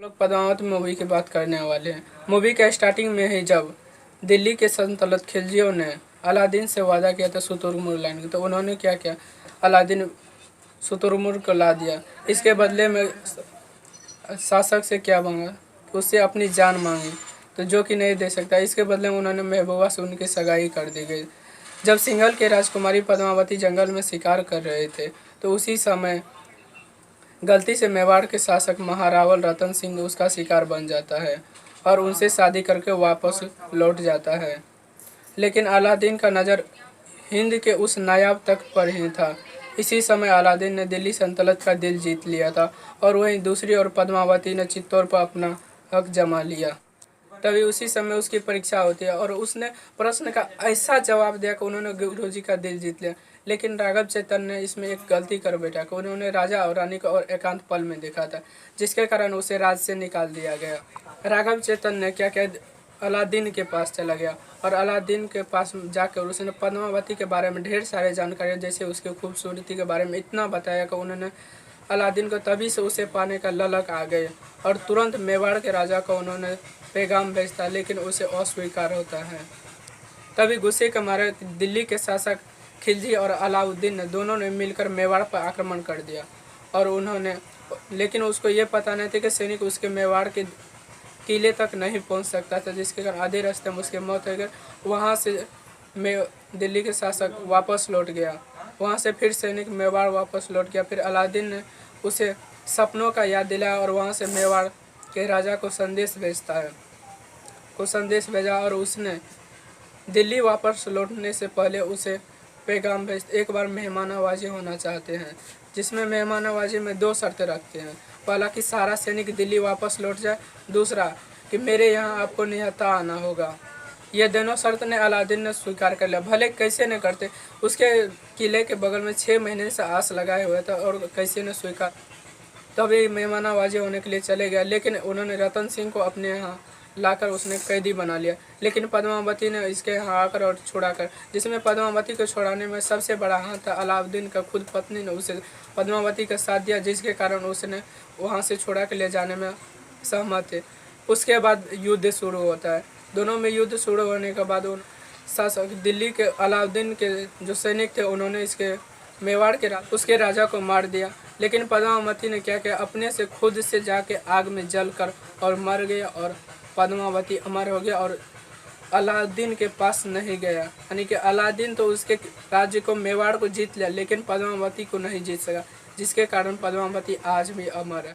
लोग पद्मावत मूवी की बात करने वाले हैं। मूवी के स्टार्टिंग में ही जब दिल्ली के सल्तनत खिलजियों ने अलादीन से वादा किया था शुतुरमुर्ग लाने का, तो उन्होंने क्या किया, अलादीन शुतुरमुर्ग को ला दिया। इसके बदले में शासक से क्या मांगा, उससे अपनी जान मांगी, तो जो कि नहीं दे सकता। इसके बदले में उन्होंने महबूबा से उनकी सगाई कर दी गई। जब सिंघल के राजकुमारी पद्मावती जंगल में शिकार कर रहे थे, तो उसी समय गलती से मेवाड़ के शासक महारावल रतन सिंह उसका शिकार बन जाता है और उनसे शादी करके वापस लौट जाता है। लेकिन अलादीन का नज़र हिंद के उस नायाब तख्त पर ही था। इसी समय अलादीन ने दिल्ली सल्तनत का दिल जीत लिया था और वहीं दूसरी ओर पद्मावती ने चित्तौड़ पर अपना हक जमा लिया। तभी उसी समय उसकी परीक्षा होती है और उसने प्रश्न का ऐसा जवाब दिया कि उन्होंने गुरुजी का दिल जीत लिया। लेकिन राघव चेतन ने इसमें एक गलती कर बैठा कि उन्होंने राजा और रानी को और एकांत पल में देखा था, जिसके कारण उसे राज से निकाल दिया गया। राघव चेतन ने क्या किया, अलादीन के पास चला गया और अलादीन के पास जाकर उसने पद्मावती के बारे में ढेर सारे जानकारी, जैसे उसकी खूबसूरती के बारे में इतना बताया कि उन्होंने अलादीन को तभी से उसे पाने का ललक आ गए और तुरंत मेवाड़ के राजा को उन्होंने पैगाम भेजता, लेकिन उसे अस्वीकार होता है। तभी गुस्से के मारे दिल्ली के शासक खिलजी और अलाउद्दीन ने दोनों ने मिलकर मेवाड़ पर आक्रमण कर दिया और उन्होंने, लेकिन उसको ये पता नहीं था कि सैनिक उसके मेवाड़ के किले तक नहीं पहुंच सकता था, जिसके कारण आधे रास्ते में उसकी मौत हो गई। वहाँ से दिल्ली के शासक वापस लौट गया। वहाँ से फिर सैनिक मेवाड़ वापस लौट गया। फिर अलादीन ने उसे सपनों का याद दिलाया और वहाँ से मेवाड़ के राजा को संदेश भेजा और उसने दिल्ली वापस लौटने से पहले उसे पैगाम भेज, एक बार मेहमाननवाजी होना चाहते हैं, जिसमें मेहमाननवाजी में 2 शर्तें रखते हैं। पहला कि सारा सैनिक दिल्ली वापस लौट जाए, दूसरा कि मेरे यहाँ आपको निहत्था आना होगा। ये दोनों शर्त ने अलादीन ने स्वीकार कर लिया। भले कैसे न करते, उसके किले के बगल में 6 महीने से आस लगाए हुए थे और कैसे न स्वीकार। तभी मेहमाननवाजी होने के लिए चले गए, लेकिन उन्होंने रतन सिंह को अपने यहाँ लाकर उसने कैदी बना लिया। लेकिन पद्मावती ने इसके यहाँ आकर और छुड़ाकर, जिसमें पद्मावती को छुड़ाने में सबसे बड़ा हाथ था अलाउद्दीन का। खुद पत्नी ने उसे पद्मावती का साथ दिया, जिसके कारण उसने वहाँ से छुड़ा के ले जाने में सहमत थे। उसके बाद युद्ध शुरू होता है। दोनों में युद्ध शुरू होने के बाद शासक दिल्ली के अलाउद्दीन के जो सैनिक थे, उन्होंने इसके मेवाड़ के उसके राजा को मार दिया। लेकिन पद्मावती ने क्या किया, अपने से खुद से जाके आग में जलकर और मर गया और पद्मावती अमर हो गया और अलाउद्दीन के पास नहीं गया। यानी कि अलाउद्दीन तो उसके राज्य को, मेवाड़ को जीत लिया, लेकिन पद्मावती को नहीं जीत सका, जिसके कारण पद्मावती आज भी अमर है।